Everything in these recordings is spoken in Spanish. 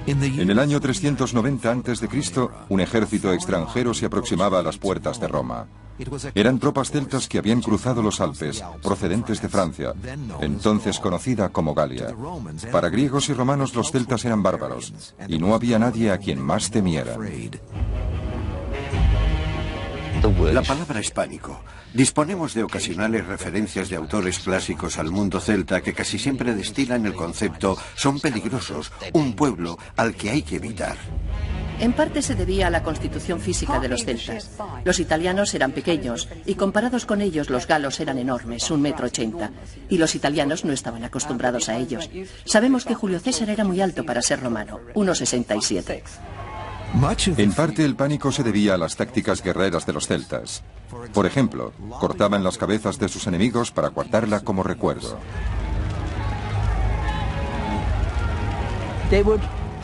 En el año 390 a.C., un ejército extranjero se aproximaba a las puertas de Roma. Eran tropas celtas que habían cruzado los Alpes, procedentes de Francia, entonces conocida como Galia. Para griegos y romanos los celtas eran bárbaros, y no había nadie a quien más temieran. La palabra es pánico. Disponemos de ocasionales referencias de autores clásicos al mundo celta que casi siempre destilan el concepto "son peligrosos, un pueblo al que hay que evitar". En parte se debía a la constitución física de los celtas. Los italianos eran pequeños y comparados con ellos los galos eran enormes, 1,80 m, y los italianos no estaban acostumbrados a ellos. Sabemos que Julio César era muy alto para ser romano, 1,67 m. En parte el pánico se debía a las tácticas guerreras de los celtas. Por ejemplo, cortaban las cabezas de sus enemigos para guardarla como recuerdo.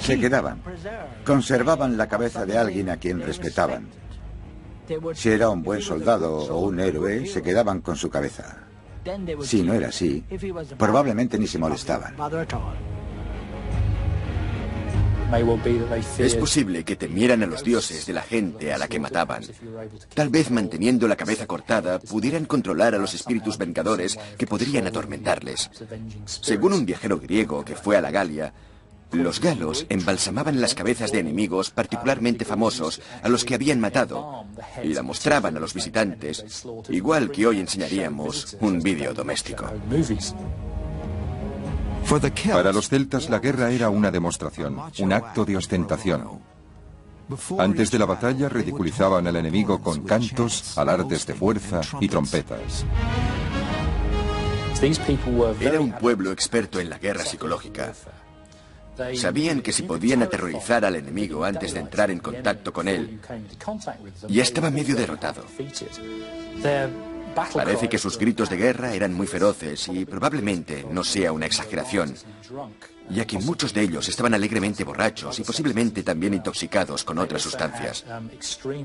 Se quedaban. Conservaban la cabeza de alguien a quien respetaban. Si era un buen soldado o un héroe, se quedaban con su cabeza. Si no era así, probablemente ni se molestaban. Es posible que temieran a los dioses de la gente a la que mataban. Tal vez manteniendo la cabeza cortada pudieran controlar a los espíritus vengadores que podrían atormentarles. Según un viajero griego que fue a la Galia, los galos embalsamaban las cabezas de enemigos particularmente famosos a los que habían matado y la mostraban a los visitantes, igual que hoy enseñaríamos un vídeo doméstico. Para los celtas la guerra era una demostración, un acto de ostentación. Antes de la batalla ridiculizaban al enemigo con cantos, alardes de fuerza y trompetas. Era un pueblo experto en la guerra psicológica. Sabían que si podían aterrorizar al enemigo antes de entrar en contacto con él, ya estaba medio derrotado. Parece que sus gritos de guerra eran muy feroces y probablemente no sea una exageración, ya que muchos de ellos estaban alegremente borrachos y posiblemente también intoxicados con otras sustancias.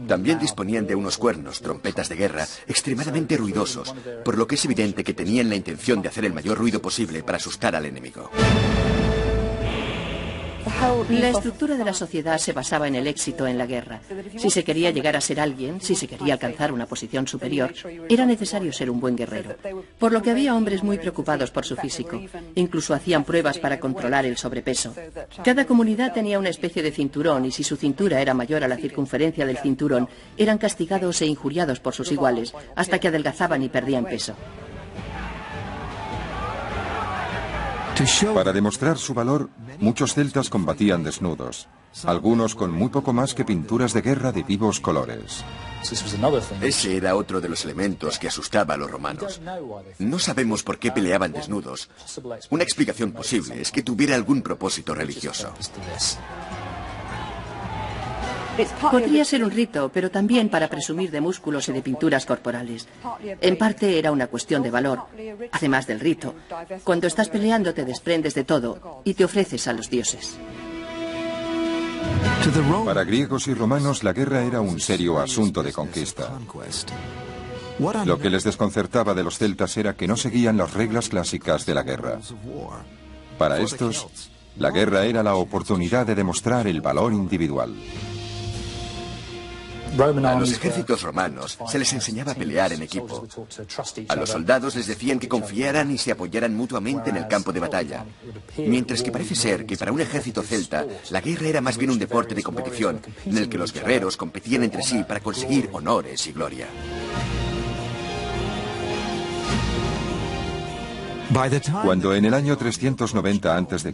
También disponían de unos cuernos, trompetas de guerra, extremadamente ruidosos, por lo que es evidente que tenían la intención de hacer el mayor ruido posible para asustar al enemigo. La estructura de la sociedad se basaba en el éxito en la guerra. Si se quería llegar a ser alguien, si se quería alcanzar una posición superior, era necesario ser un buen guerrero. Por lo que había hombres muy preocupados por su físico. Incluso hacían pruebas para controlar el sobrepeso. Cada comunidad tenía una especie de cinturón y si su cintura era mayor a la circunferencia del cinturón, eran castigados e injuriados por sus iguales, hasta que adelgazaban y perdían peso. Para demostrar su valor, muchos celtas combatían desnudos, algunos con muy poco más que pinturas de guerra de vivos colores. Ese era otro de los elementos que asustaba a los romanos. No sabemos por qué peleaban desnudos. Una explicación posible es que tuviera algún propósito religioso. Podría ser un rito, pero también para presumir de músculos y de pinturas corporales. En parte era una cuestión de valor, además del rito. Cuando estás peleando te desprendes de todo y te ofreces a los dioses. Para griegos y romanos la guerra era un serio asunto de conquista. Lo que les desconcertaba de los celtas era que no seguían las reglas clásicas de la guerra. Para estos, la guerra era la oportunidad de demostrar el valor individual. A los ejércitos romanos se les enseñaba a pelear en equipo. A los soldados les decían que confiaran y se apoyaran mutuamente en el campo de batalla. Mientras que parece ser que para un ejército celta, la guerra era más bien un deporte de competición, en el que los guerreros competían entre sí para conseguir honores y gloria. Cuando en el año 390 a.C.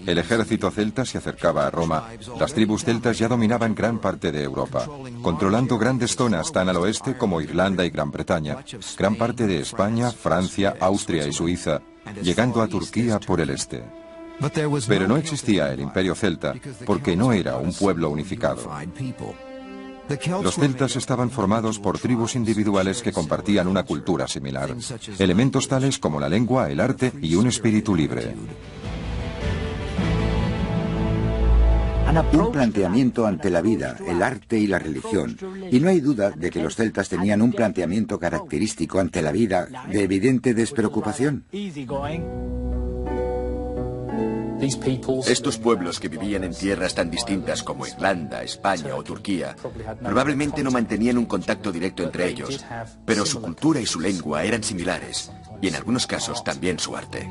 el ejército celta se acercaba a Roma, las tribus celtas ya dominaban gran parte de Europa, controlando grandes zonas tan al oeste como Irlanda y Gran Bretaña, gran parte de España, Francia, Austria y Suiza, llegando a Turquía por el este. Pero no existía el imperio celta porque no era un pueblo unificado. Los celtas estaban formados por tribus individuales que compartían una cultura similar, elementos tales como la lengua, el arte y un espíritu libre. Un planteamiento ante la vida, el arte y la religión. Y no hay duda de que los celtas tenían un planteamiento característico ante la vida de evidente despreocupación. Estos pueblos que vivían en tierras tan distintas como Irlanda, España o Turquía, probablemente no mantenían un contacto directo entre ellos, pero su cultura y su lengua eran similares, y en algunos casos también su arte.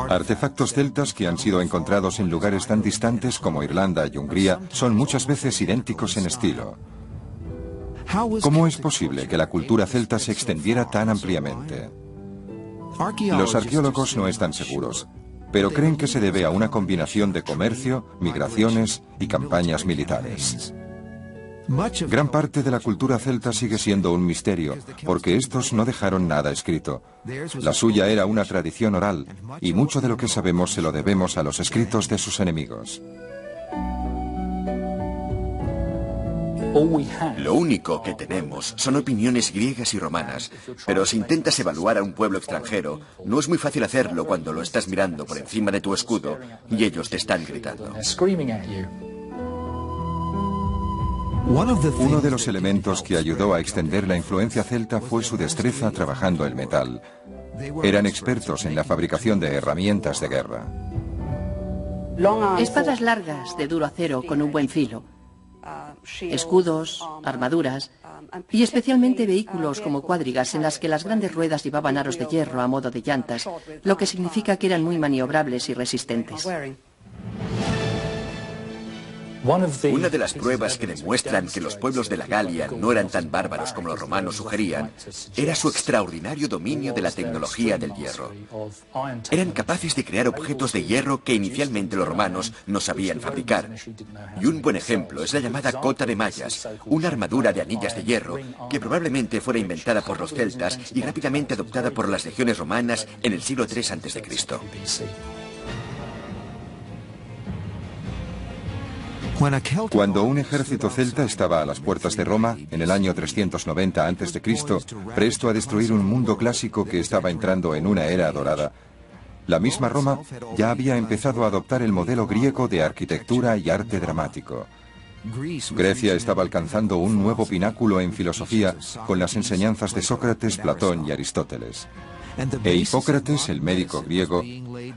Artefactos celtas que han sido encontrados en lugares tan distantes como Irlanda y Hungría son muchas veces idénticos en estilo. ¿Cómo es posible que la cultura celta se extendiera tan ampliamente? Los arqueólogos no están seguros, pero creen que se debe a una combinación de comercio, migraciones y campañas militares. Gran parte de la cultura celta sigue siendo un misterio, porque estos no dejaron nada escrito. La suya era una tradición oral, y mucho de lo que sabemos se lo debemos a los escritos de sus enemigos. Lo único que tenemos son opiniones griegas y romanas, pero si intentas evaluar a un pueblo extranjero, no es muy fácil hacerlo cuando lo estás mirando por encima de tu escudo y ellos te están gritando. Uno de los elementos que ayudó a extender la influencia celta fue su destreza trabajando el metal. Eran expertos en la fabricación de herramientas de guerra. Espadas largas de duro acero con un buen filo, escudos, armaduras y especialmente vehículos como cuadrigas en las que las grandes ruedas llevaban aros de hierro a modo de llantas, lo que significa que eran muy maniobrables y resistentes. Una de las pruebas que demuestran que los pueblos de la Galia no eran tan bárbaros como los romanos sugerían era su extraordinario dominio de la tecnología del hierro. Eran capaces de crear objetos de hierro que inicialmente los romanos no sabían fabricar. Y un buen ejemplo es la llamada cota de mallas, una armadura de anillas de hierro que probablemente fuera inventada por los celtas y rápidamente adoptada por las legiones romanas en el siglo III a.C. Cuando un ejército celta estaba a las puertas de Roma, en el año 390 a.C., presto a destruir un mundo clásico que estaba entrando en una era dorada, la misma Roma ya había empezado a adoptar el modelo griego de arquitectura y arte dramático. Grecia estaba alcanzando un nuevo pináculo en filosofía con las enseñanzas de Sócrates, Platón y Aristóteles. E Hipócrates, el médico griego,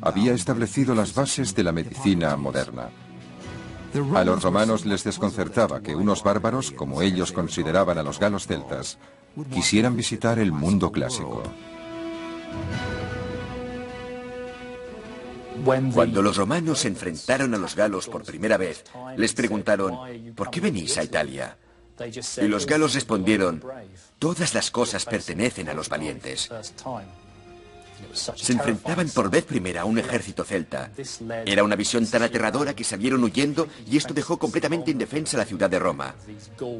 había establecido las bases de la medicina moderna. A los romanos les desconcertaba que unos bárbaros, como ellos consideraban a los galos celtas, quisieran visitar el mundo clásico. Cuando los romanos se enfrentaron a los galos por primera vez, les preguntaron, ¿por qué venís a Italia? Y los galos respondieron, todas las cosas pertenecen a los valientes. Se enfrentaban por vez primera a un ejército celta. Era una visión tan aterradora que salieron huyendo y esto dejó completamente indefensa la ciudad de Roma,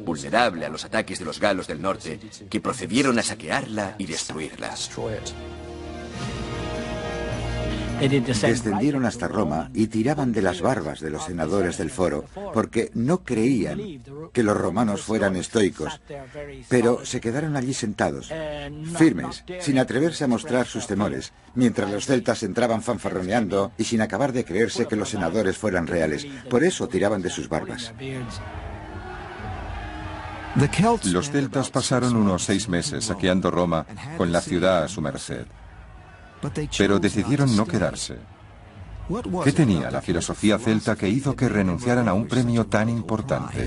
vulnerable a los ataques de los galos del norte, que procedieron a saquearla y destruirla. Descendieron hasta Roma y tiraban de las barbas de los senadores del foro, porque no creían que los romanos fueran estoicos, pero se quedaron allí sentados, firmes, sin atreverse a mostrar sus temores, mientras los celtas entraban fanfarroneando y sin acabar de creerse que los senadores fueran reales. Por eso tiraban de sus barbas. Los celtas pasaron unos 6 meses saqueando Roma con la ciudad a su merced. Pero decidieron no quedarse. ¿Qué tenía la filosofía celta que hizo que renunciaran a un premio tan importante?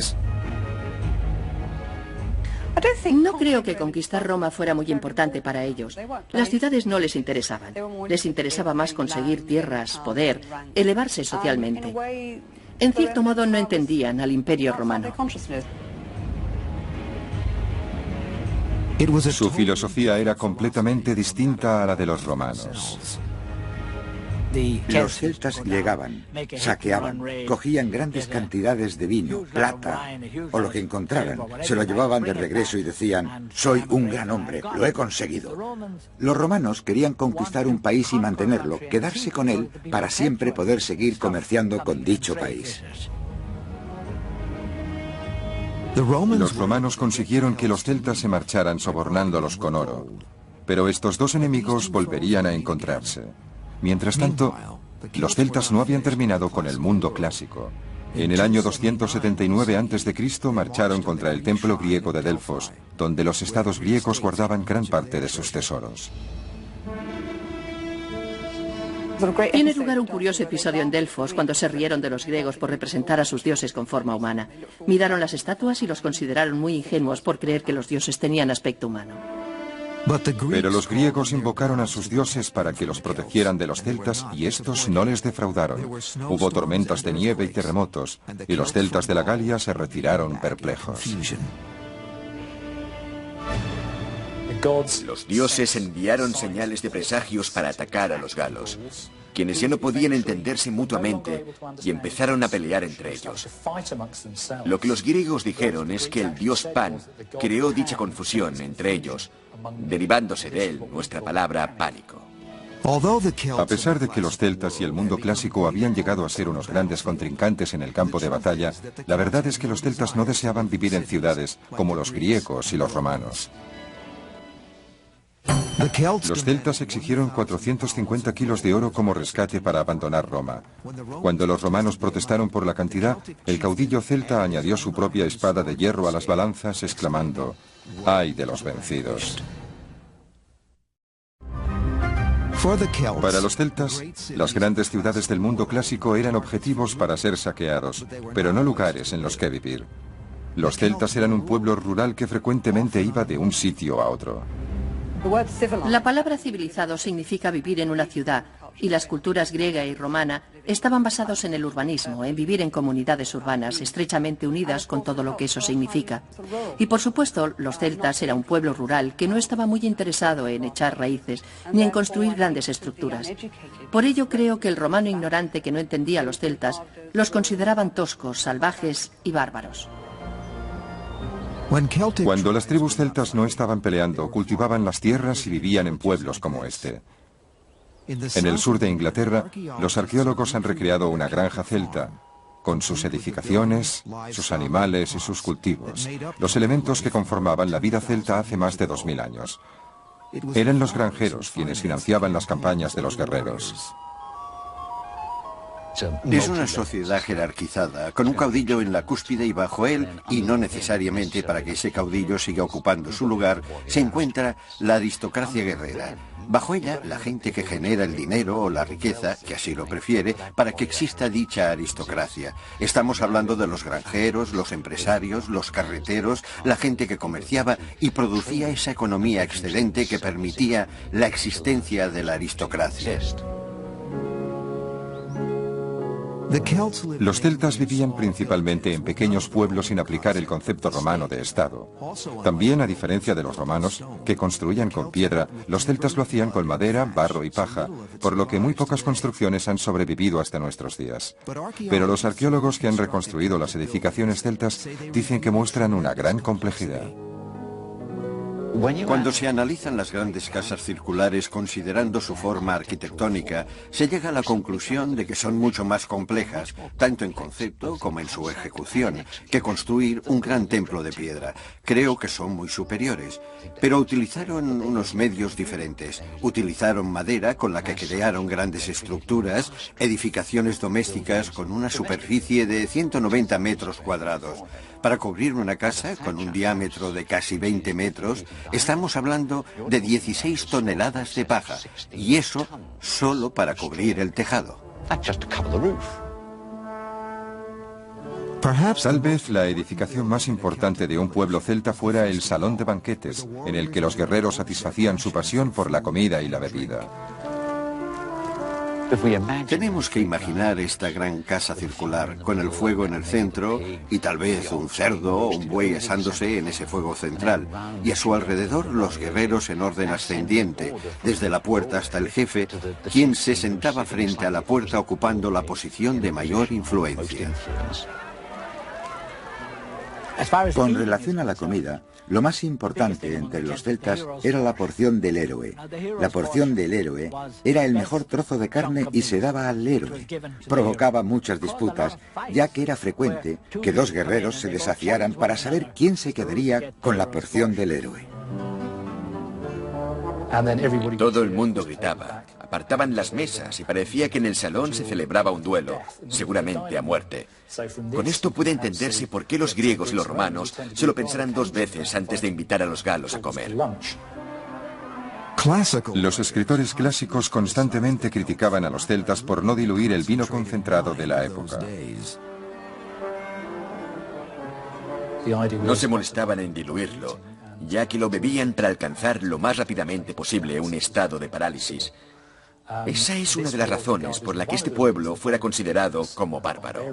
No creo que conquistar Roma fuera muy importante para ellos. Las ciudades no les interesaban. Les interesaba más conseguir tierras, poder, elevarse socialmente. En cierto modo no entendían al Imperio Romano. Su filosofía era completamente distinta a la de los romanos. Los celtas llegaban, saqueaban, cogían grandes cantidades de vino, plata o lo que encontraran, se lo llevaban de regreso y decían, soy un gran hombre, lo he conseguido. Los romanos querían conquistar un país y mantenerlo, quedarse con él para siempre poder seguir comerciando con dicho país. Los romanos consiguieron que los celtas se marcharan sobornándolos con oro, pero estos dos enemigos volverían a encontrarse. Mientras tanto, los celtas no habían terminado con el mundo clásico. En el año 279 a.C. marcharon contra el templo griego de Delfos, donde los estados griegos guardaban gran parte de sus tesoros. Tiene lugar un curioso episodio en Delfos cuando se rieron de los griegos por representar a sus dioses con forma humana. Miraron las estatuas y los consideraron muy ingenuos por creer que los dioses tenían aspecto humano. Pero los griegos invocaron a sus dioses para que los protegieran de los celtas y estos no les defraudaron. Hubo tormentas de nieve y terremotos, y los celtas de la Galia se retiraron perplejos. Los dioses enviaron señales de presagios para atacar a los galos, quienes ya no podían entenderse mutuamente y empezaron a pelear entre ellos. Lo que los griegos dijeron es que el dios Pan creó dicha confusión entre ellos, derivándose de él nuestra palabra pánico. A pesar de que los celtas y el mundo clásico habían llegado a ser unos grandes contrincantes en el campo de batalla, la verdad es que los celtas no deseaban vivir en ciudades como los griegos y los romanos. Los celtas exigieron 450 kilos de oro como rescate para abandonar Roma. Cuando los romanos protestaron por la cantidad, el caudillo celta añadió su propia espada de hierro a las balanzas, exclamando: ¡ay de los vencidos! Para los celtas, las grandes ciudades del mundo clásico eran objetivos para ser saqueados, pero no lugares en los que vivir. Los celtas eran un pueblo rural que frecuentemente iba de un sitio a otro. La palabra civilizado significa vivir en una ciudad, y las culturas griega y romana estaban basados en el urbanismo, en vivir en comunidades urbanas estrechamente unidas con todo lo que eso significa. Y por supuesto, los celtas era un pueblo rural que no estaba muy interesado en echar raíces ni en construir grandes estructuras. Por ello creo que el romano ignorante que no entendía a los celtas los consideraban toscos, salvajes y bárbaros. Cuando las tribus celtas no estaban peleando, cultivaban las tierras y vivían en pueblos como este. En el sur de Inglaterra, los arqueólogos han recreado una granja celta, con sus edificaciones, sus animales y sus cultivos, los elementos que conformaban la vida celta hace más de 2000 años. Eran los granjeros quienes financiaban las campañas de los guerreros. Es una sociedad jerarquizada, con un caudillo en la cúspide y bajo él, y no necesariamente para que ese caudillo siga ocupando su lugar, se encuentra la aristocracia guerrera. Bajo ella, la gente que genera el dinero o la riqueza, que así lo prefiere, para que exista dicha aristocracia. Estamos hablando de los granjeros, los empresarios, los carreteros, la gente que comerciaba y producía esa economía excedente que permitía la existencia de la aristocracia. Los celtas vivían principalmente en pequeños pueblos sin aplicar el concepto romano de estado. También, a diferencia de los romanos, que construían con piedra, los celtas lo hacían con madera, barro y paja, por lo que muy pocas construcciones han sobrevivido hasta nuestros días. Pero los arqueólogos que han reconstruido las edificaciones celtas dicen que muestran una gran complejidad. Cuando se analizan las grandes casas circulares considerando su forma arquitectónica, se llega a la conclusión de que son mucho más complejas, tanto en concepto como en su ejecución, que construir un gran templo de piedra. Creo que son muy superiores, pero utilizaron unos medios diferentes. Utilizaron madera con la que crearon grandes estructuras, edificaciones domésticas con una superficie de 190 metros cuadrados. Para cubrir una casa con un diámetro de casi 20 metros, estamos hablando de 16 toneladas de paja, y eso solo para cubrir el tejado. Tal vez la edificación más importante de un pueblo celta fuera el salón de banquetes, en el que los guerreros satisfacían su pasión por la comida y la bebida. Tenemos que imaginar esta gran casa circular, con el fuego en el centro y tal vez un cerdo o un buey asándose en ese fuego central, y a su alrededor los guerreros en orden ascendiente, desde la puerta hasta el jefe, quien se sentaba frente a la puerta ocupando la posición de mayor influencia. Con relación a la comida, lo más importante entre los celtas era la porción del héroe. La porción del héroe era el mejor trozo de carne y se daba al héroe. Provocaba muchas disputas, ya que era frecuente que dos guerreros se desafiaran para saber quién se quedaría con la porción del héroe. Todo el mundo gritaba, apartaban las mesas y parecía que en el salón se celebraba un duelo, seguramente a muerte. Con esto puede entenderse por qué los griegos y los romanos se lo pensaran dos veces antes de invitar a los galos a comer. Los escritores clásicos constantemente criticaban a los celtas por no diluir el vino concentrado de la época. No se molestaban en diluirlo, ya que lo bebían para alcanzar lo más rápidamente posible un estado de parálisis. Esa es una de las razones por la que este pueblo fuera considerado como bárbaro.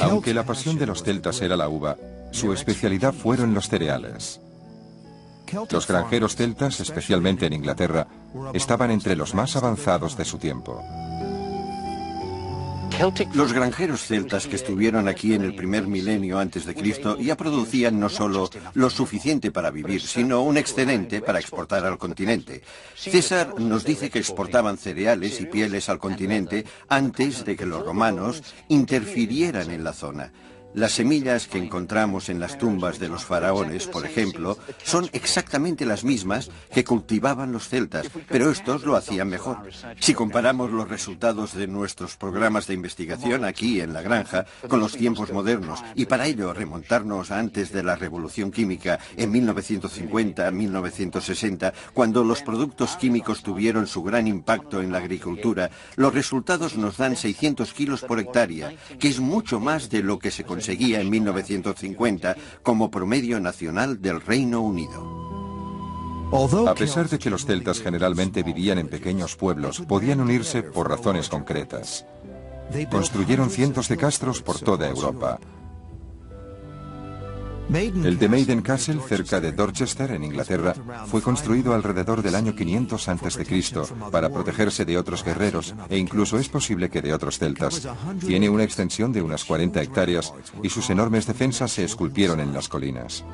Aunque la pasión de los celtas era la uva, su especialidad fueron los cereales. Los granjeros celtas, especialmente en Inglaterra, estaban entre los más avanzados de su tiempo. Los granjeros celtas que estuvieron aquí en el primer milenio antes de Cristo ya producían no solo lo suficiente para vivir, sino un excedente para exportar al continente. César nos dice que exportaban cereales y pieles al continente antes de que los romanos interfirieran en la zona. Las semillas que encontramos en las tumbas de los faraones, por ejemplo, son exactamente las mismas que cultivaban los celtas, pero estos lo hacían mejor. Si comparamos los resultados de nuestros programas de investigación aquí en la granja con los tiempos modernos, y para ello remontarnos a antes de la Revolución Química en 1950-1960, cuando los productos químicos tuvieron su gran impacto en la agricultura, los resultados nos dan 600 kilos por hectárea, que es mucho más de lo que se conseguía en 1950 como promedio nacional del Reino Unido. A pesar de que los celtas generalmente vivían en pequeños pueblos, podían unirse por razones concretas. Construyeron cientos de castros por toda Europa. El de Maiden Castle, cerca de Dorchester, en Inglaterra, fue construido alrededor del año 500 a.C. para protegerse de otros guerreros e incluso es posible que de otros celtas. Tiene una extensión de unas 40 hectáreas y sus enormes defensas se esculpieron en las colinas.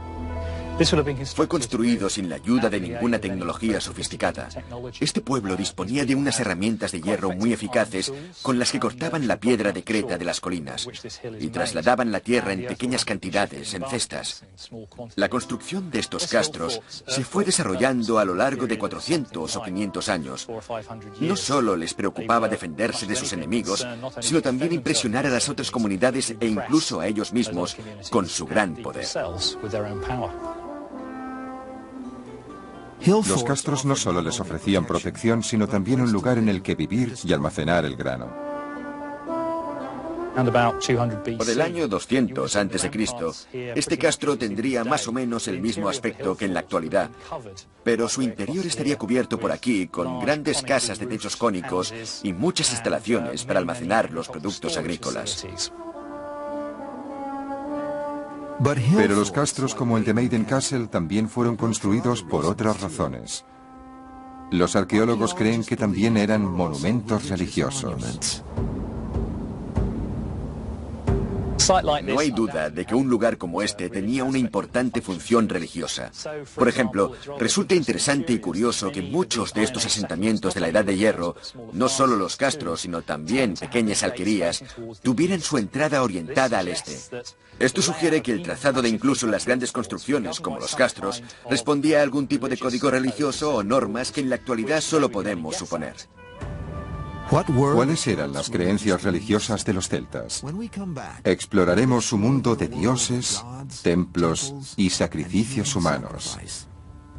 Fue construido sin la ayuda de ninguna tecnología sofisticada. Este pueblo disponía de unas herramientas de hierro muy eficaces con las que cortaban la piedra de creta de las colinas y trasladaban la tierra en pequeñas cantidades, en cestas. La construcción de estos castros se fue desarrollando a lo largo de 400 o 500 años. No solo les preocupaba defenderse de sus enemigos, sino también impresionar a las otras comunidades e incluso a ellos mismos con su gran poder. Los castros no solo les ofrecían protección, sino también un lugar en el que vivir y almacenar el grano. Por el año 200 a.C., este castro tendría más o menos el mismo aspecto que en la actualidad, pero su interior estaría cubierto por aquí con grandes casas de techos cónicos y muchas instalaciones para almacenar los productos agrícolas. Pero los castros como el de Maiden Castle también fueron construidos por otras razones. Los arqueólogos creen que también eran monumentos religiosos. No hay duda de que un lugar como este tenía una importante función religiosa. Por ejemplo, resulta interesante y curioso que muchos de estos asentamientos de la Edad de Hierro, no solo los castros, sino también pequeñas alquerías, tuvieran su entrada orientada al este. Esto sugiere que el trazado de incluso las grandes construcciones, como los castros, respondía a algún tipo de código religioso o normas que en la actualidad solo podemos suponer. ¿Cuáles eran las creencias religiosas de los celtas? Exploraremos su mundo de dioses, templos y sacrificios humanos,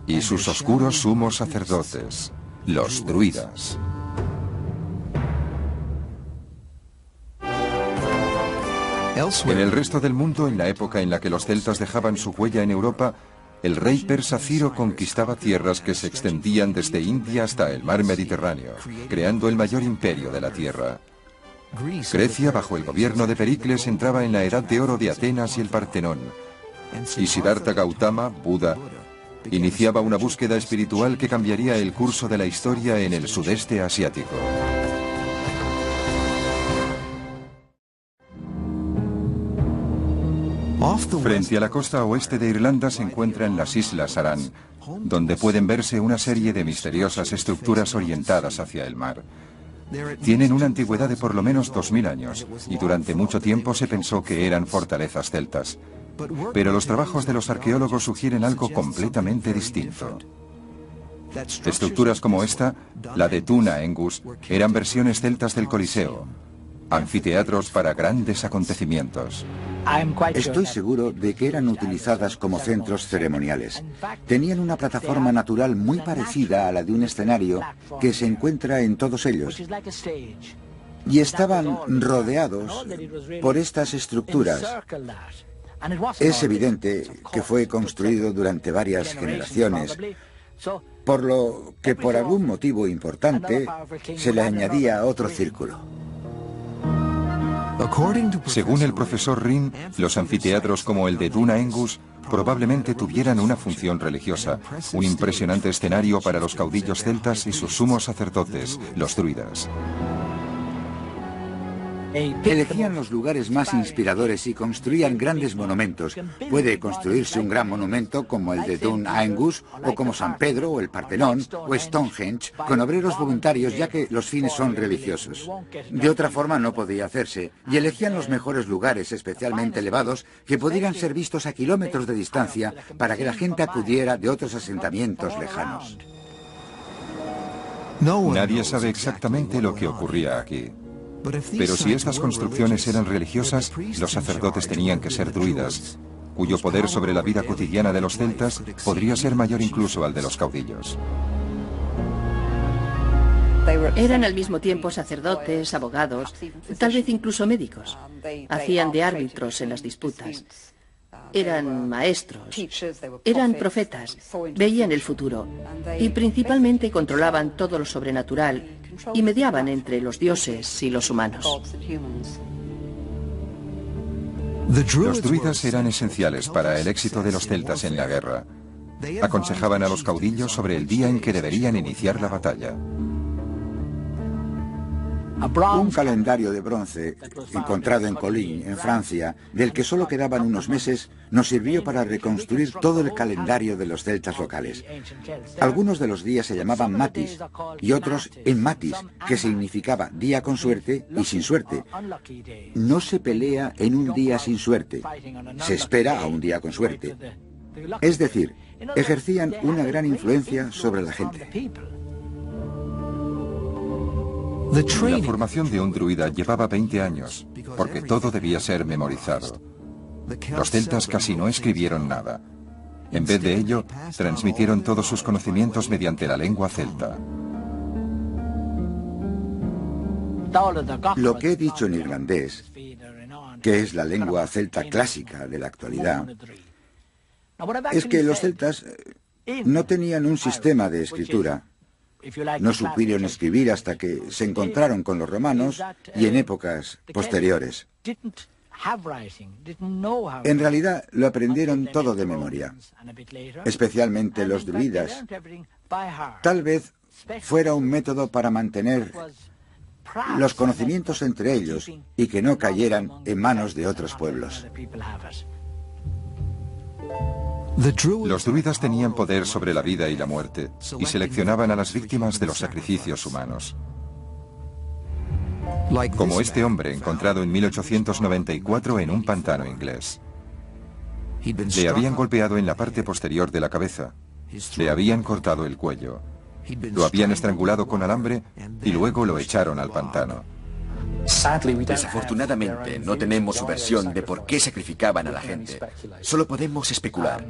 y sus oscuros sumos sacerdotes, los druidas. En el resto del mundo, en la época en la que los celtas dejaban su huella en Europa, el rey persa Ciro conquistaba tierras que se extendían desde India hasta el mar Mediterráneo, creando el mayor imperio de la tierra. Grecia, bajo el gobierno de Pericles, entraba en la Edad de Oro de Atenas y el Partenón. Y Siddhartha Gautama, Buda, iniciaba una búsqueda espiritual que cambiaría el curso de la historia en el sudeste asiático. Frente a la costa oeste de Irlanda se encuentran las Islas Aran, donde pueden verse una serie de misteriosas estructuras orientadas hacia el mar. Tienen una antigüedad de por lo menos 2000 años, y durante mucho tiempo se pensó que eran fortalezas celtas. Pero los trabajos de los arqueólogos sugieren algo completamente distinto. Estructuras como esta, la de Tuna Engus, eran versiones celtas del Coliseo. anfiteatros para grandes acontecimientos. Estoy seguro de que eran utilizadas como centros ceremoniales. Tenían una plataforma natural muy parecida a la de un escenario que se encuentra en todos ellos. Y estaban rodeados por estas estructuras. Es evidente que fue construido durante varias generaciones, por lo que por algún motivo importante se le añadía otro círculo. Según el profesor Rin, los anfiteatros como el de Dún Aengus probablemente tuvieran una función religiosa, un impresionante escenario para los caudillos celtas y sus sumos sacerdotes, los druidas. Elegían los lugares más inspiradores y construían grandes monumentos. Puede construirse un gran monumento como el de Dún Aengus, o como San Pedro, o el Partenón, o Stonehenge, con obreros voluntarios, ya que los fines son religiosos. De otra forma no podía hacerse, y elegían los mejores lugares, especialmente elevados, que pudieran ser vistos a kilómetros de distancia para que la gente acudiera de otros asentamientos lejanos. Nadie sabe exactamente lo que ocurría aquí. Pero si estas construcciones eran religiosas, los sacerdotes tenían que ser druidas, cuyo poder sobre la vida cotidiana de los celtas podría ser mayor incluso al de los caudillos. Eran al mismo tiempo sacerdotes, abogados, tal vez incluso médicos. Hacían de árbitros en las disputas. Eran maestros, eran profetas, veían el futuro y principalmente controlaban todo lo sobrenatural y mediaban entre los dioses y los humanos. Los druidas eran esenciales para el éxito de los celtas en la guerra. Aconsejaban a los caudillos sobre el día en que deberían iniciar la batalla. Un calendario de bronce encontrado en Colín, en Francia, del que solo quedaban unos meses, nos sirvió para reconstruir todo el calendario de los celtas locales. Algunos de los días se llamaban matis y otros en matis, que significaba día con suerte y sin suerte. No se pelea en un día sin suerte, se espera a un día con suerte. Es decir, ejercían una gran influencia sobre la gente. La formación de un druida llevaba 20 años, porque todo debía ser memorizado. Los celtas casi no escribieron nada. En vez de ello, transmitieron todos sus conocimientos mediante la lengua celta. Lo que he dicho en irlandés, que es la lengua celta clásica de la actualidad, es que los celtas no tenían un sistema de escritura. No supieron escribir hasta que se encontraron con los romanos y en épocas posteriores. En realidad lo aprendieron todo de memoria, especialmente los druidas. Tal vez fuera un método para mantener los conocimientos entre ellos y que no cayeran en manos de otros pueblos. Los druidas tenían poder sobre la vida y la muerte y seleccionaban a las víctimas de los sacrificios humanos. Como este hombre encontrado en 1894 en un pantano inglés. Le habían golpeado en la parte posterior de la cabeza, le habían cortado el cuello, lo habían estrangulado con alambre y luego lo echaron al pantano. Desafortunadamente, no tenemos su versión de por qué sacrificaban a la gente. Solo podemos especular.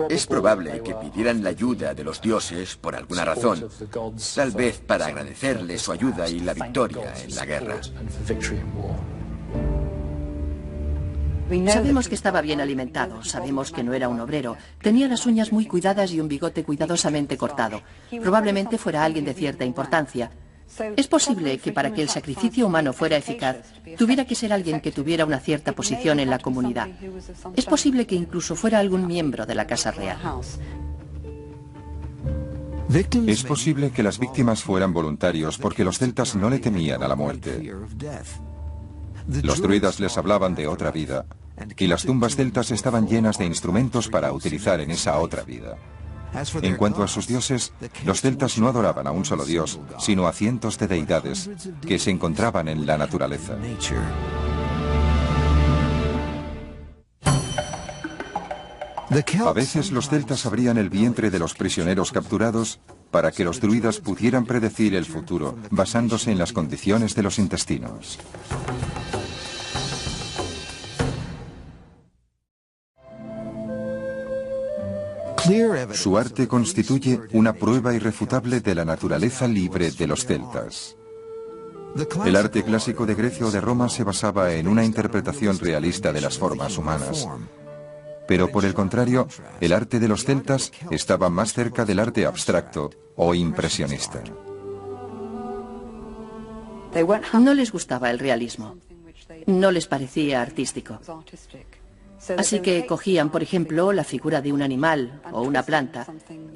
Es probable que pidieran la ayuda de los dioses por alguna razón, tal vez para agradecerles su ayuda y la victoria en la guerra. Sabemos que estaba bien alimentado, sabemos que no era un obrero, tenía las uñas muy cuidadas y un bigote cuidadosamente cortado. Probablemente fuera alguien de cierta importancia. Es posible que para que el sacrificio humano fuera eficaz, tuviera que ser alguien que tuviera una cierta posición en la comunidad. Es posible que incluso fuera algún miembro de la Casa Real. Es posible que las víctimas fueran voluntarios porque los celtas no le temían a la muerte. Los druidas les hablaban de otra vida, y las tumbas celtas estaban llenas de instrumentos para utilizar en esa otra vida. En cuanto a sus dioses, los celtas no adoraban a un solo dios, sino a cientos de deidades que se encontraban en la naturaleza. A veces los celtas abrían el vientre de los prisioneros capturados para que los druidas pudieran predecir el futuro basándose en las condiciones de los intestinos. Su arte constituye una prueba irrefutable de la naturaleza libre de los celtas. El arte clásico de Grecia o de Roma se basaba en una interpretación realista de las formas humanas. Pero por el contrario, el arte de los celtas estaba más cerca del arte abstracto o impresionista. No les gustaba el realismo. No les parecía artístico. Así que cogían, por ejemplo, la figura de un animal o una planta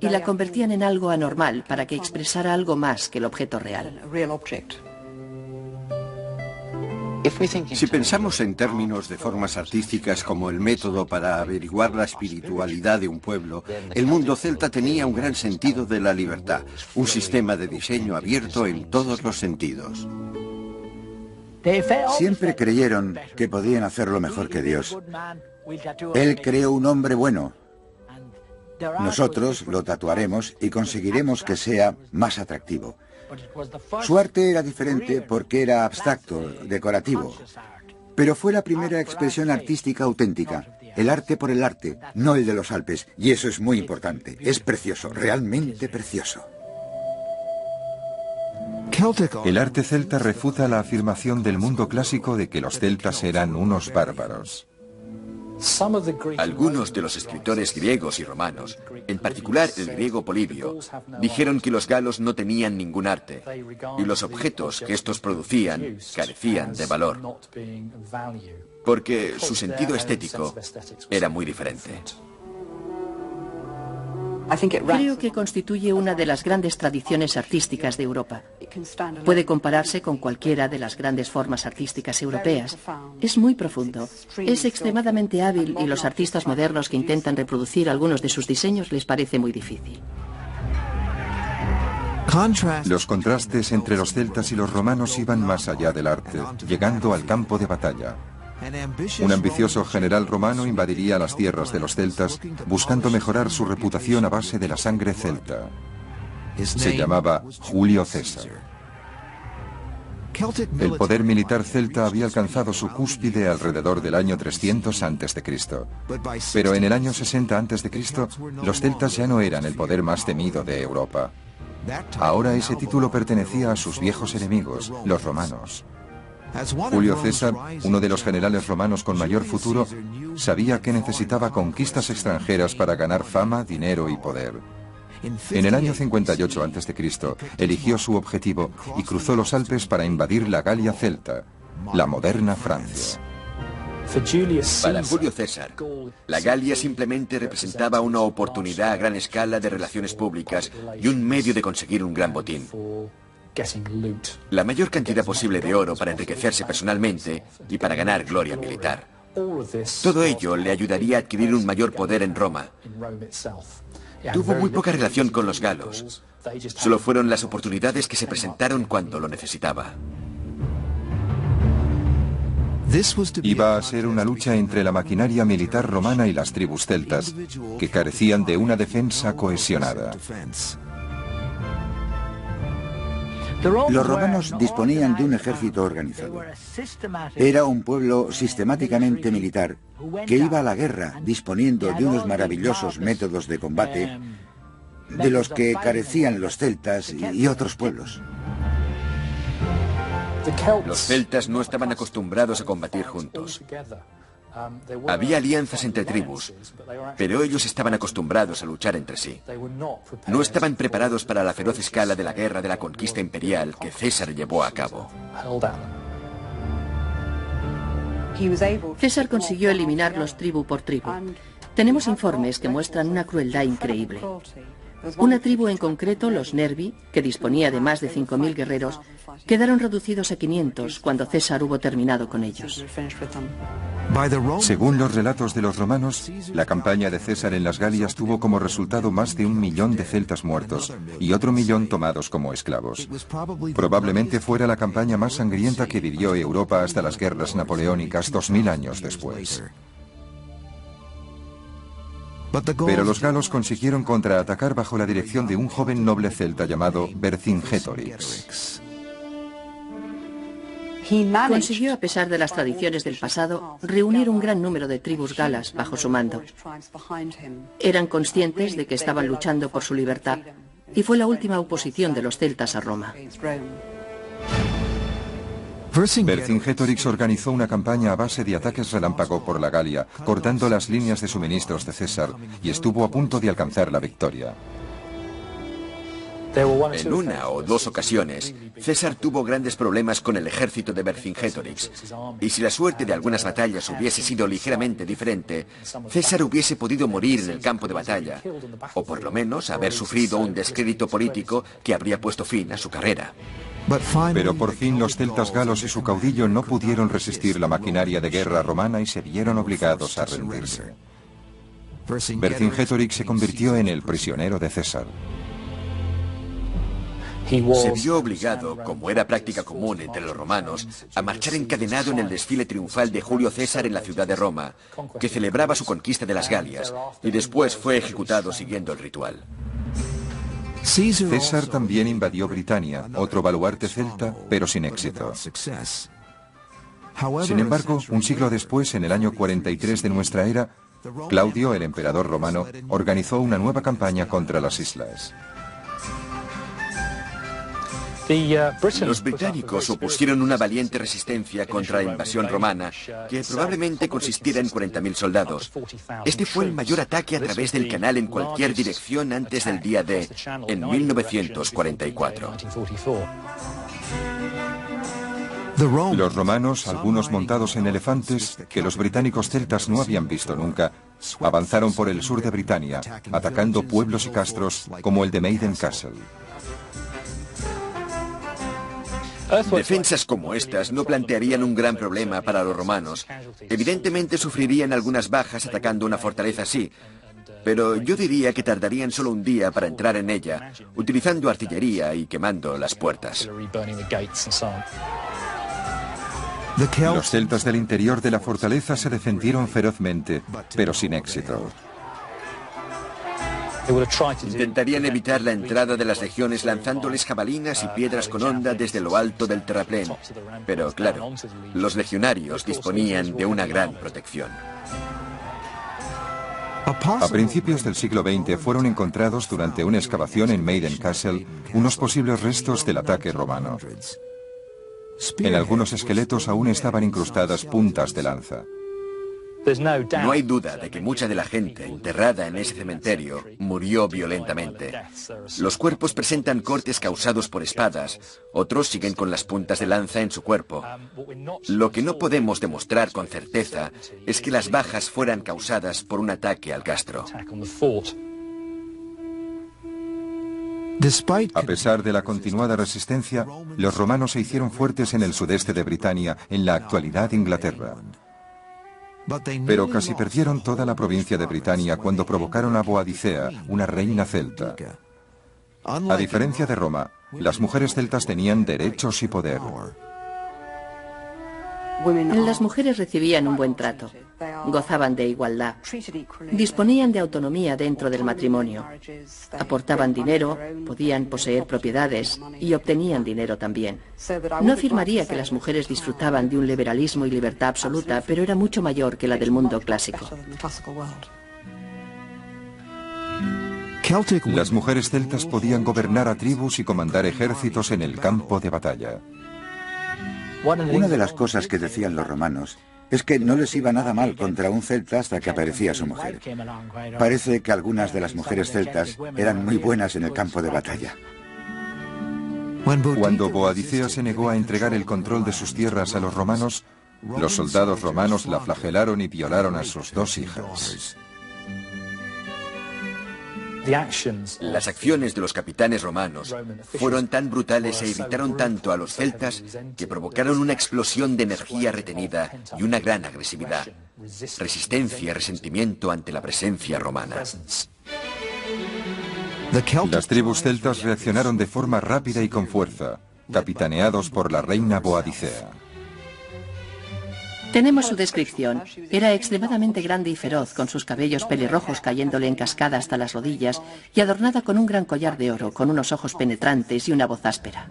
y la convertían en algo anormal para que expresara algo más que el objeto real. Si pensamos en términos de formas artísticas como el método para averiguar la espiritualidad de un pueblo, el mundo celta tenía un gran sentido de la libertad, un sistema de diseño abierto en todos los sentidos. Siempre creyeron que podían hacerlo mejor que Dios. Él creó un hombre bueno. Nosotros lo tatuaremos y conseguiremos que sea más atractivo. Su arte era diferente porque era abstracto, decorativo. Pero fue la primera expresión artística auténtica. El arte por el arte, no el de los Alpes. Y eso es muy importante. Es precioso, realmente precioso. El arte celta refuta la afirmación del mundo clásico de que los celtas eran unos bárbaros. Algunos de los escritores griegos y romanos, en particular el griego Polibio, dijeron que los galos no tenían ningún arte y los objetos que estos producían carecían de valor, porque su sentido estético era muy diferente. Creo que constituye una de las grandes tradiciones artísticas de Europa. Puede compararse con cualquiera de las grandes formas artísticas europeas. Es muy profundo, es extremadamente hábil y los artistas modernos que intentan reproducir algunos de sus diseños les parece muy difícil. Los contrastes entre los celtas y los romanos iban más allá del arte, llegando al campo de batalla. Un ambicioso general romano invadiría las tierras de los celtas buscando mejorar su reputación a base de la sangre celta. Se llamaba Julio César. El poder militar celta había alcanzado su cúspide alrededor del año 300 a.C. Pero en el año 60 a.C. los celtas ya no eran el poder más temido de Europa. Ahora ese título pertenecía a sus viejos enemigos, los romanos. Julio César, uno de los generales romanos con mayor futuro, sabía que necesitaba conquistas extranjeras para ganar fama, dinero y poder. En el año 58 a.C., eligió su objetivo y cruzó los Alpes para invadir la Galia celta, la moderna Francia. Para Julio César, la Galia simplemente representaba una oportunidad a gran escala de relaciones públicas y un medio de conseguir un gran botín. La mayor cantidad posible de oro para enriquecerse personalmente y para ganar gloria militar. Todo ello le ayudaría a adquirir un mayor poder en Roma. Tuvo muy poca relación con los galos. Solo fueron las oportunidades que se presentaron cuando lo necesitaba. Iba a ser una lucha entre la maquinaria militar romana y las tribus celtas, que carecían de una defensa cohesionada. Los romanos disponían de un ejército organizado. Era un pueblo sistemáticamente militar que iba a la guerra disponiendo de unos maravillosos métodos de combate de los que carecían los celtas y otros pueblos. Los celtas no estaban acostumbrados a combatir juntos. Había alianzas entre tribus, pero ellos estaban acostumbrados a luchar entre sí. No estaban preparados para la feroz escala de la guerra de la conquista imperial que César llevó a cabo. César consiguió eliminarlos tribu por tribu. Tenemos informes que muestran una crueldad increíble. Una tribu en concreto, los Nervi, que disponía de más de 5.000 guerreros, quedaron reducidos a 500 cuando César hubo terminado con ellos. Según los relatos de los romanos, la campaña de César en las Galias tuvo como resultado más de 1 millón de celtas muertos y otro 1 millón tomados como esclavos. Probablemente fuera la campaña más sangrienta que vivió Europa hasta las guerras napoleónicas 2000 años después. Pero los galos consiguieron contraatacar bajo la dirección de un joven noble celta llamado Vercingetorix. Consiguió, a pesar de las tradiciones del pasado, reunir un gran número de tribus galas bajo su mando. Eran conscientes de que estaban luchando por su libertad y fue la última oposición de los celtas a Roma. Vercingetorix organizó una campaña a base de ataques relámpago por la Galia, cortando las líneas de suministros de César, y estuvo a punto de alcanzar la victoria. En una o dos ocasiones, César tuvo grandes problemas con el ejército de Vercingetorix, y si la suerte de algunas batallas hubiese sido ligeramente diferente, César hubiese podido morir en el campo de batalla, o por lo menos haber sufrido un descrédito político que habría puesto fin a su carrera. Pero por fin los celtas galos y su caudillo no pudieron resistir la maquinaria de guerra romana y se vieron obligados a rendirse. Vercingetorix se convirtió en el prisionero de César. Se vio obligado, como era práctica común entre los romanos, a marchar encadenado en el desfile triunfal de Julio César en la ciudad de Roma, que celebraba su conquista de las Galias, y después fue ejecutado siguiendo el ritual. César también invadió Britania, otro baluarte celta, pero sin éxito. Sin embargo, un siglo después, en el año 43 de nuestra era, Claudio, el emperador romano, organizó una nueva campaña contra las islas. Los británicos opusieron una valiente resistencia contra la invasión romana, que probablemente consistiera en 40.000 soldados. Este fue el mayor ataque a través del canal en cualquier dirección antes del día D, en 1944. Los romanos, algunos montados en elefantes, que los británicos celtas no habían visto nunca, avanzaron por el sur de Britania, atacando pueblos y castros como el de Maiden Castle. Defensas como estas no plantearían un gran problema para los romanos. Evidentemente sufrirían algunas bajas atacando una fortaleza así, pero yo diría que tardarían solo un día para entrar en ella, utilizando artillería y quemando las puertas. Los celtas del interior de la fortaleza se defendieron ferozmente, pero sin éxito. Intentarían evitar la entrada de las legiones lanzándoles jabalinas y piedras con honda desde lo alto del terraplén. Pero claro, los legionarios disponían de una gran protección. A principios del siglo XX fueron encontrados durante una excavación en Maiden Castle unos posibles restos del ataque romano. En algunos esqueletos aún estaban incrustadas puntas de lanza. No hay duda de que mucha de la gente enterrada en ese cementerio murió violentamente. Los cuerpos presentan cortes causados por espadas, otros siguen con las puntas de lanza en su cuerpo. Lo que no podemos demostrar con certeza es que las bajas fueran causadas por un ataque al castro. A pesar de la continuada resistencia, los romanos se hicieron fuertes en el sudeste de Britania, en la actualidad Inglaterra. Pero casi perdieron toda la provincia de Britania cuando provocaron a Boadicea, una reina celta. A diferencia de Roma, las mujeres celtas tenían derechos y poder. Las mujeres recibían un buen trato, gozaban de igualdad, disponían de autonomía dentro del matrimonio, aportaban dinero, podían poseer propiedades y obtenían dinero también. No afirmaría que las mujeres disfrutaban de un liberalismo y libertad absoluta, pero era mucho mayor que la del mundo clásico. Las mujeres celtas podían gobernar a tribus y comandar ejércitos en el campo de batalla. Una de las cosas que decían los romanos es que no les iba nada mal contra un celta hasta que aparecía su mujer. Parece que algunas de las mujeres celtas eran muy buenas en el campo de batalla. Cuando Boadicea se negó a entregar el control de sus tierras a los romanos, los soldados romanos la flagelaron y violaron a sus dos hijas. Las acciones de los capitanes romanos fueron tan brutales e irritaron tanto a los celtas que provocaron una explosión de energía retenida y una gran agresividad, resistencia y resentimiento ante la presencia romana. Las tribus celtas reaccionaron de forma rápida y con fuerza, capitaneados por la reina Boadicea. Tenemos su descripción. Era extremadamente grande y feroz, con sus cabellos pelirrojos cayéndole en cascada hasta las rodillas y adornada con un gran collar de oro, con unos ojos penetrantes y una voz áspera.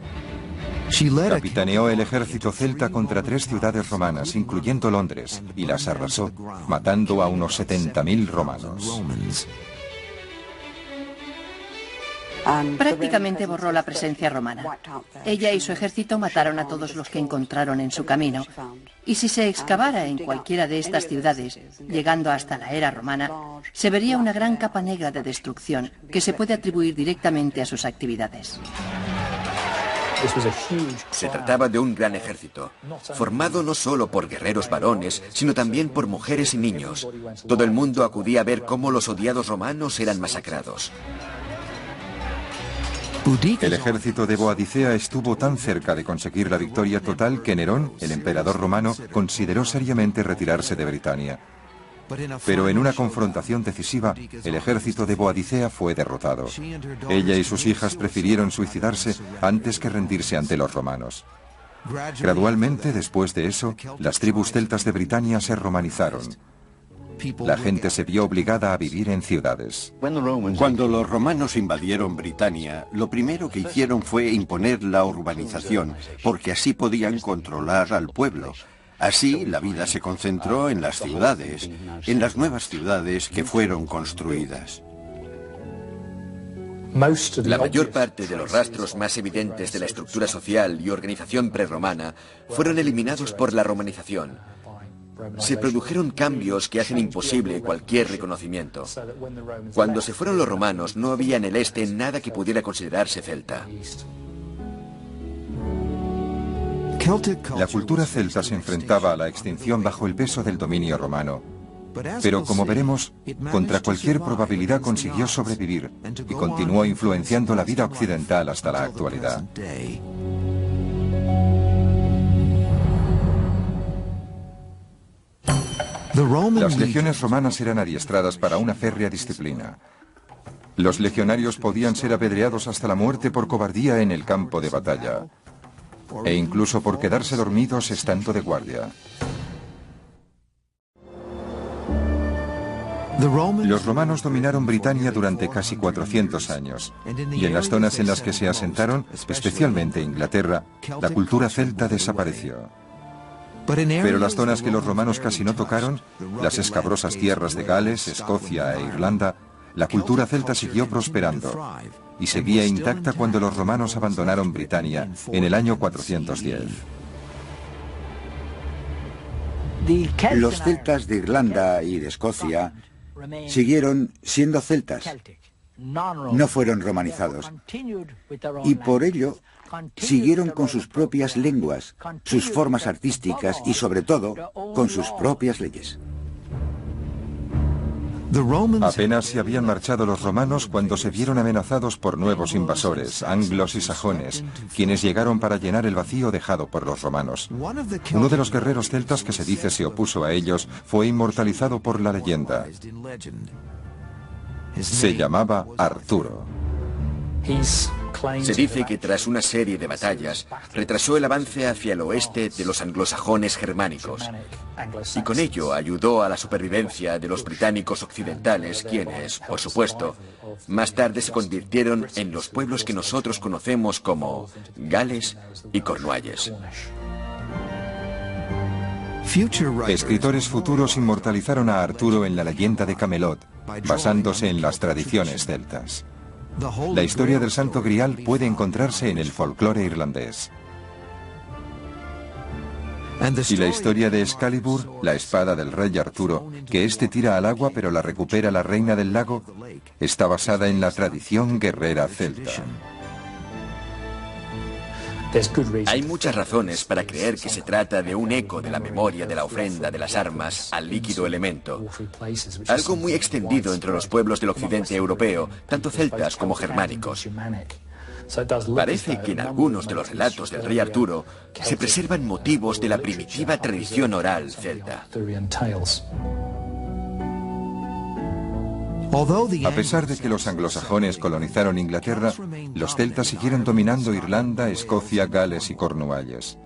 Capitaneó el ejército celta contra 3 ciudades romanas, incluyendo Londres, y las arrasó, matando a unos 70.000 romanos. Prácticamente borró la presencia romana. Ella y su ejército mataron a todos los que encontraron en su camino. Y si se excavara en cualquiera de estas ciudades, llegando hasta la era romana, se vería una gran capa negra de destrucción que se puede atribuir directamente a sus actividades. Se trataba de un gran ejército, formado no solo por guerreros varones, sino también por mujeres y niños. Todo el mundo acudía a ver cómo los odiados romanos eran masacrados. El ejército de Boadicea estuvo tan cerca de conseguir la victoria total que Nerón, el emperador romano, consideró seriamente retirarse de Britania. Pero en una confrontación decisiva, el ejército de Boadicea fue derrotado. Ella y sus hijas prefirieron suicidarse antes que rendirse ante los romanos. Gradualmente, después de eso, las tribus celtas de Britania se romanizaron. La gente se vio obligada a vivir en ciudades. Cuando los romanos invadieron Britania, lo primero que hicieron fue imponer la urbanización, porque así podían controlar al pueblo. Así, la vida se concentró en las ciudades, en las nuevas ciudades que fueron construidas. La mayor parte de los rastros más evidentes de la estructura social y organización prerromana fueron eliminados por la romanización. Se produjeron cambios que hacen imposible cualquier reconocimiento. Cuando se fueron los romanos, no había en el este nada que pudiera considerarse celta. La cultura celta se enfrentaba a la extinción bajo el peso del dominio romano. Pero como veremos, contra cualquier probabilidad consiguió sobrevivir y continuó influenciando la vida occidental hasta la actualidad. Las legiones romanas eran adiestradas para una férrea disciplina. Los legionarios podían ser apedreados hasta la muerte por cobardía en el campo de batalla, e incluso por quedarse dormidos estando de guardia. Los romanos dominaron Britania durante casi 400 años, y en las zonas en las que se asentaron, especialmente Inglaterra, la cultura celta desapareció. Pero las zonas que los romanos casi no tocaron, las escabrosas tierras de Gales, Escocia e Irlanda, la cultura celta siguió prosperando y seguía intacta cuando los romanos abandonaron Britania en el año 410. Los celtas de Irlanda y de Escocia siguieron siendo celtas, no fueron romanizados, y por ello siguieron con sus propias lenguas, sus formas artísticas y sobre todo con sus propias leyes. Apenas se habían marchado los romanos cuando se vieron amenazados por nuevos invasores, anglos y sajones, quienes llegaron para llenar el vacío dejado por los romanos. Uno de los guerreros celtas que se dice se opuso a ellos fue inmortalizado por la leyenda. Se llamaba Arturo. Se dice que tras una serie de batallas, retrasó el avance hacia el oeste de los anglosajones germánicos, y con ello ayudó a la supervivencia de los británicos occidentales, quienes, por supuesto, más tarde se convirtieron en los pueblos que nosotros conocemos como Gales y Cornualles. Escritores futuros inmortalizaron a Arturo en la leyenda de Camelot, basándose en las tradiciones celtas. La historia del Santo Grial puede encontrarse en el folclore irlandés. Y la historia de Excalibur, la espada del rey Arturo, que éste tira al agua pero la recupera la reina del lago, está basada en la tradición guerrera celta. Hay muchas razones para creer que se trata de un eco de la memoria de la ofrenda de las armas al líquido elemento, algo muy extendido entre los pueblos del occidente europeo, tanto celtas como germánicos. Parece que en algunos de los relatos del rey Arturo se preservan motivos de la primitiva tradición oral celta. A pesar de que los anglosajones colonizaron Inglaterra, los celtas siguieron dominando Irlanda, Escocia, Gales y Cornualles.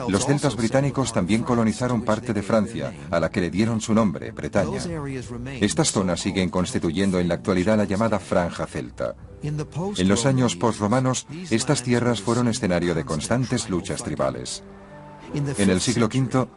Los celtas británicos también colonizaron parte de Francia, a la que le dieron su nombre, Bretaña. Estas zonas siguen constituyendo en la actualidad la llamada Franja Celta. En los años posromanos, estas tierras fueron escenario de constantes luchas tribales. En el siglo V,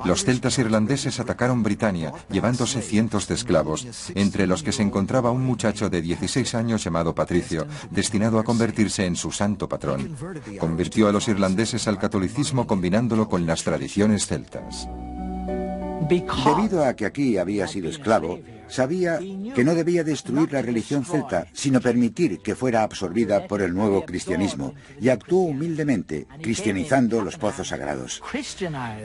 los celtas irlandeses atacaron Britania, llevándose cientos de esclavos, entre los que se encontraba un muchacho de 16 años llamado Patricio, destinado a convertirse en su santo patrón. Convirtió a los irlandeses al catolicismo combinándolo con las tradiciones celtas. Debido a que aquí había sido esclavo, sabía que no debía destruir la religión celta, sino permitir que fuera absorbida por el nuevo cristianismo, y actuó humildemente, cristianizando los pozos sagrados.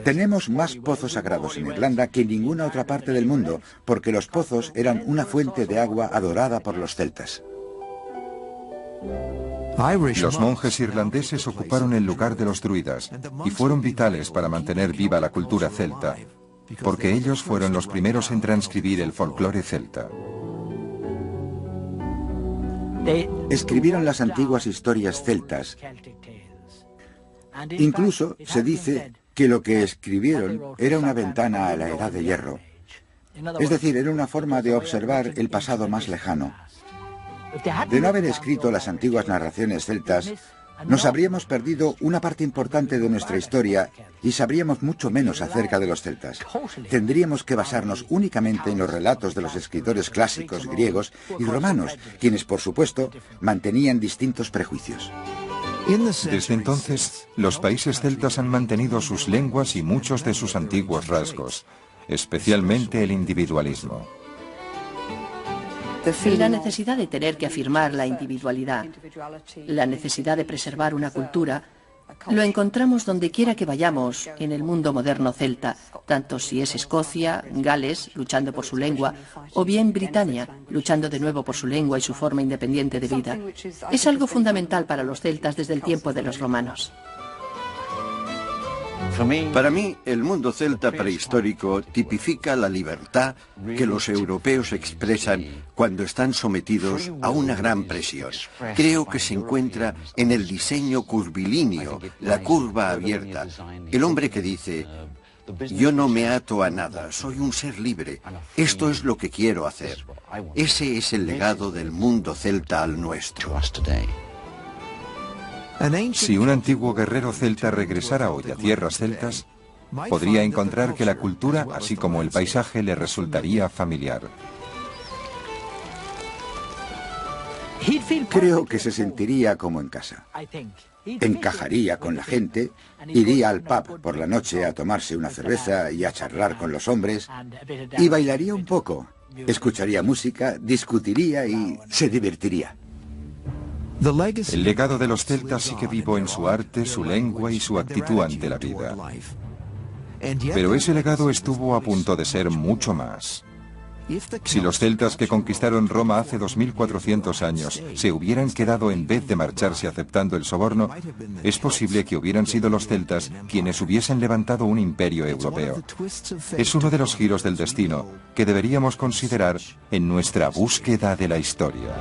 Tenemos más pozos sagrados en Irlanda que en ninguna otra parte del mundo, porque los pozos eran una fuente de agua adorada por los celtas. Los monjes irlandeses ocuparon el lugar de los druidas y fueron vitales para mantener viva la cultura celta, porque ellos fueron los primeros en transcribir el folclore celta. Escribieron las antiguas historias celtas. Incluso se dice que lo que escribieron era una ventana a la Edad de Hierro. Es decir, era una forma de observar el pasado más lejano. De no haber escrito las antiguas narraciones celtas, nos habríamos perdido una parte importante de nuestra historia y sabríamos mucho menos acerca de los celtas. Tendríamos que basarnos únicamente en los relatos de los escritores clásicos griegos y romanos, quienes, por supuesto, mantenían distintos prejuicios. Desde entonces, los países celtas han mantenido sus lenguas y muchos de sus antiguos rasgos, especialmente el individualismo. La necesidad de tener que afirmar la individualidad, la necesidad de preservar una cultura, lo encontramos donde quiera que vayamos en el mundo moderno celta, tanto si es Escocia, Gales, luchando por su lengua, o bien Britania, luchando de nuevo por su lengua y su forma independiente de vida. Es algo fundamental para los celtas desde el tiempo de los romanos. Para mí, el mundo celta prehistórico tipifica la libertad que los europeos expresan cuando están sometidos a una gran presión. Creo que se encuentra en el diseño curvilíneo, la curva abierta. El hombre que dice: yo no me ato a nada, soy un ser libre, esto es lo que quiero hacer. Ese es el legado del mundo celta al nuestro. Si un antiguo guerrero celta regresara hoy a tierras celtas, podría encontrar que la cultura, así como el paisaje, le resultaría familiar. Creo que se sentiría como en casa. Encajaría con la gente, iría al pub por la noche a tomarse una cerveza y a charlar con los hombres, y bailaría un poco, escucharía música, discutiría y se divertiría. El legado de los celtas sigue vivo en su arte, su lengua y su actitud ante la vida. Pero ese legado estuvo a punto de ser mucho más. Si los celtas que conquistaron Roma hace 2400 años se hubieran quedado en vez de marcharse aceptando el soborno, es posible que hubieran sido los celtas quienes hubiesen levantado un imperio europeo. Es uno de los giros del destino que deberíamos considerar en nuestra búsqueda de la historia.